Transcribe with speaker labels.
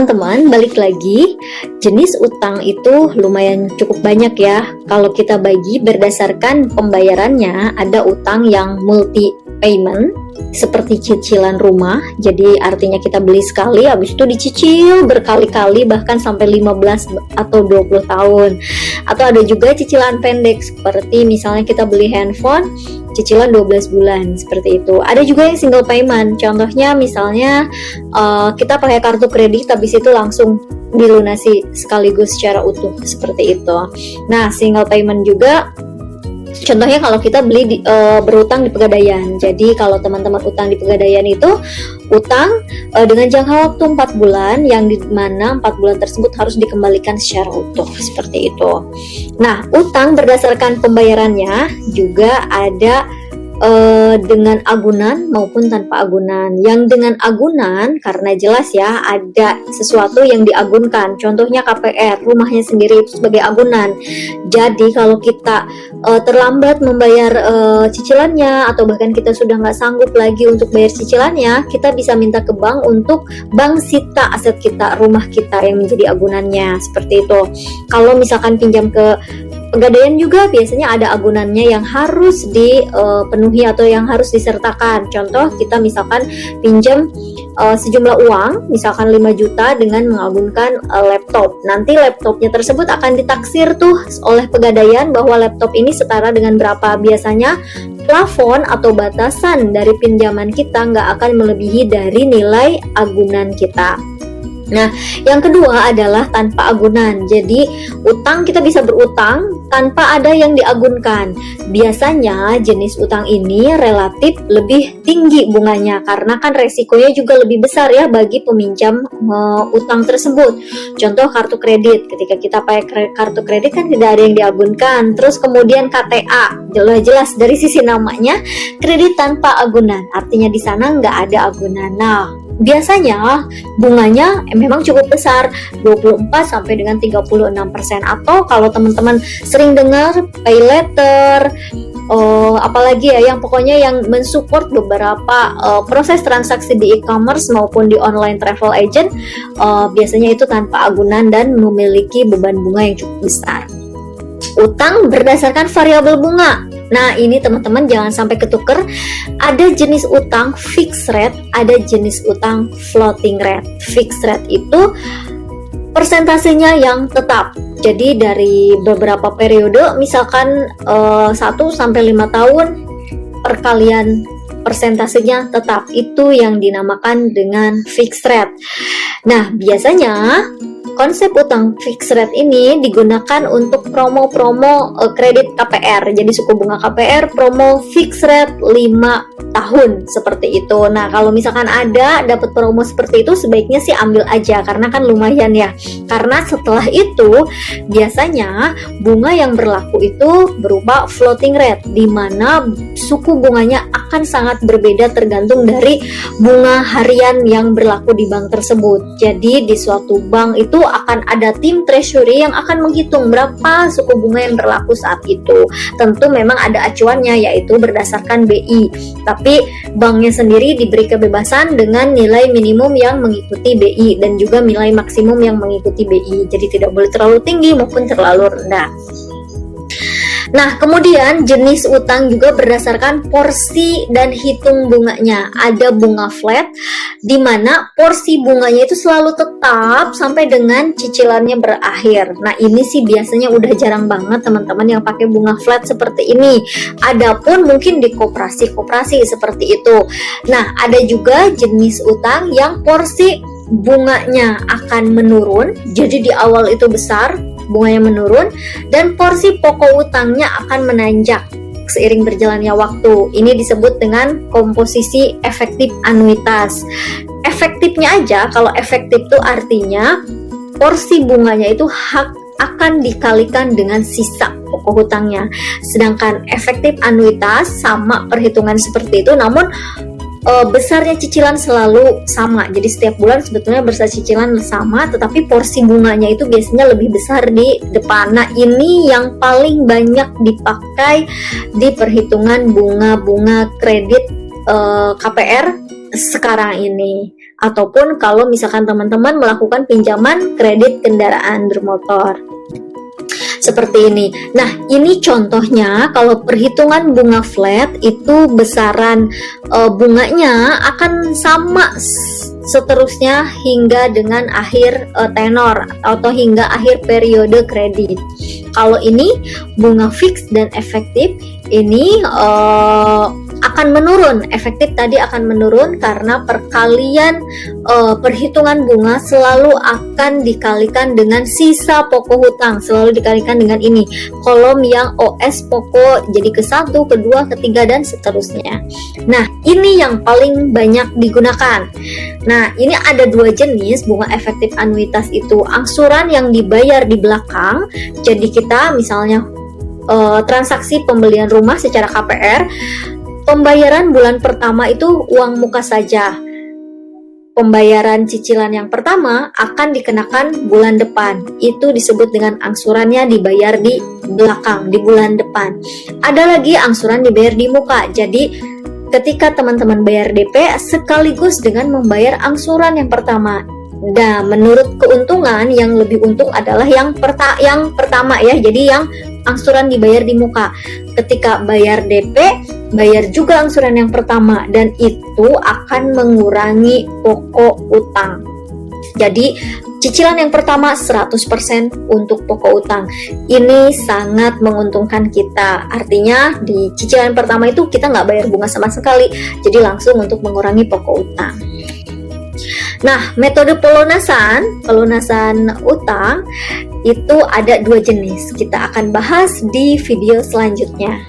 Speaker 1: teman-teman, balik lagi, jenis utang itu lumayan cukup banyak ya. Kalau kita bagi berdasarkan pembayarannya, ada utang yang multi payment seperti cicilan rumah. Jadi artinya kita beli sekali, habis itu dicicil berkali-kali bahkan sampai 15 atau 20 tahun. Atau ada juga cicilan pendek seperti misalnya kita beli handphone cicilan 12 bulan seperti itu. Ada juga yang single payment. Contohnya misalnya kita pakai kartu kredit habis itu langsung dilunasi sekaligus secara utuh seperti itu. Nah, single payment juga contohnya kalau kita beli berutang di Pegadaian. Jadi kalau teman-teman utang di Pegadaian itu utang dengan jangka waktu 4 bulan yang di mana 4 bulan tersebut harus dikembalikan secara utuh seperti itu. Nah, utang berdasarkan pembayarannya juga ada dengan agunan maupun tanpa agunan. Yang dengan agunan karena jelas ya ada sesuatu yang diagunkan. Contohnya KPR, rumahnya sendiri itu sebagai agunan. Jadi kalau kita terlambat membayar cicilannya atau bahkan kita sudah nggak sanggup lagi untuk bayar cicilannya, kita bisa minta ke bank untuk bank sita aset kita, rumah kita yang menjadi agunannya seperti itu. Kalau misalkan pinjam ke Pegadaian juga biasanya ada agunannya yang harus dipenuhi atau yang harus disertakan. Contoh kita misalkan pinjam sejumlah uang, misalkan 5 juta dengan mengagunkan laptop. Nanti laptopnya tersebut akan ditaksir tuh oleh Pegadaian bahwa laptop ini setara dengan berapa. Biasanya plafon atau batasan dari pinjaman kita nggak akan melebihi dari nilai agunan kita. Nah, yang kedua adalah tanpa agunan. Jadi, utang kita bisa berutang tanpa ada yang diagunkan. Biasanya jenis utang ini relatif lebih tinggi bunganya karena kan resikonya juga lebih besar ya bagi peminjam utang tersebut. Contoh kartu kredit. Ketika kita pakai kartu kredit kan tidak ada yang diagunkan. Terus kemudian KTA. Jelas-jelas dari sisi namanya kredit tanpa agunan. Artinya di sana nggak ada agunan. Nah, biasanya bunganya memang cukup besar, 24 sampai dengan 36%. Atau kalau teman-teman sering dengar pay later, apalagi ya yang pokoknya yang mensupport beberapa proses transaksi di e-commerce maupun di online travel agent, biasanya itu tanpa agunan dan memiliki beban bunga yang cukup besar. Utang berdasarkan variabel bunga. Nah, ini teman-teman jangan sampai ketuker. Ada jenis utang fixed rate, ada jenis utang floating rate. Fixed rate itu persentasenya yang tetap. Jadi dari beberapa periode, misalkan 1 sampai 5 tahun, perkalian persentasenya tetap. Itu yang dinamakan dengan fixed rate. Nah, biasanya konsep utang fixed rate ini digunakan untuk promo-promo kredit KPR. Jadi suku bunga KPR promo fixed rate 5 tahun seperti itu. Nah, kalau misalkan ada dapat promo seperti itu sebaiknya sih ambil aja karena kan lumayan ya. Karena setelah itu biasanya bunga yang berlaku itu berupa floating rate di mana suku bunganya akan sangat berbeda tergantung dari bunga harian yang berlaku di bank tersebut. Jadi di suatu bank itu akan ada tim treasury yang akan menghitung berapa suku bunga yang berlaku saat itu. Tentu memang ada acuannya yaitu berdasarkan BI. Tapi banknya sendiri diberi kebebasan dengan nilai minimum yang mengikuti BI dan juga nilai maksimum yang mengikuti BI. Jadi tidak boleh terlalu tinggi maupun terlalu rendah. Nah, kemudian jenis utang juga berdasarkan porsi dan hitung bunganya. Ada bunga flat, di mana porsi bunganya itu selalu tetap sampai dengan cicilannya berakhir. Nah, ini sih biasanya udah jarang banget teman-teman yang pakai bunga flat seperti ini. Adapun mungkin di koperasi seperti itu. Nah, ada juga jenis utang yang porsi bunganya akan menurun. Jadi di awal itu besar, bunganya menurun, dan porsi pokok utangnya akan menanjak seiring berjalannya waktu. Ini disebut dengan komposisi efektif anuitas. Efektifnya aja, kalau efektif itu artinya porsi bunganya itu akan dikalikan dengan sisa pokok hutangnya. Sedangkan efektif anuitas sama perhitungan seperti itu, namun besarnya cicilan selalu sama. Jadi setiap bulan sebetulnya besar cicilan sama, tetapi porsi bunganya itu biasanya lebih besar di depan. Nah, ini yang paling banyak dipakai di perhitungan bunga-bunga kredit KPR sekarang ini. ataupun kalau misalkan teman-teman melakukan pinjaman kredit kendaraan bermotor. Seperti ini. Nah, ini contohnya kalau perhitungan bunga flat itu besaran bunganya akan sama seterusnya hingga dengan akhir tenor atau hingga akhir periode kredit. Kalau ini bunga fix dan efektif ini akan menurun, efektif tadi akan menurun karena perkalian perhitungan bunga selalu akan dikalikan dengan sisa pokok hutang, selalu dikalikan dengan ini kolom yang OS pokok jadi ke-1, ke-2, ke-3 dan seterusnya. Nah, ini yang paling banyak digunakan. Nah, ini ada dua jenis bunga efektif anuitas itu, angsuran yang dibayar di belakang. Jadi kita misalnya transaksi pembelian rumah secara KPR, pembayaran bulan pertama itu uang muka saja. Pembayaran cicilan yang pertama akan dikenakan bulan depan. Itu disebut dengan angsurannya dibayar di belakang, di bulan depan. Ada lagi angsuran dibayar di muka. Jadi ketika teman-teman bayar DP sekaligus dengan membayar angsuran yang pertama. Nah, menurut keuntungan yang lebih untung adalah yang pertama ya. Jadi yang angsuran dibayar di muka. Ketika bayar DP, bayar juga angsuran yang pertama dan itu akan mengurangi pokok utang. Jadi cicilan yang pertama 100% untuk pokok utang. Ini sangat menguntungkan kita. Artinya di cicilan pertama itu kita nggak bayar bunga sama sekali. Jadi langsung untuk mengurangi pokok utang. Nah, metode pelunasan utang itu ada dua jenis. Kita akan bahas di video selanjutnya.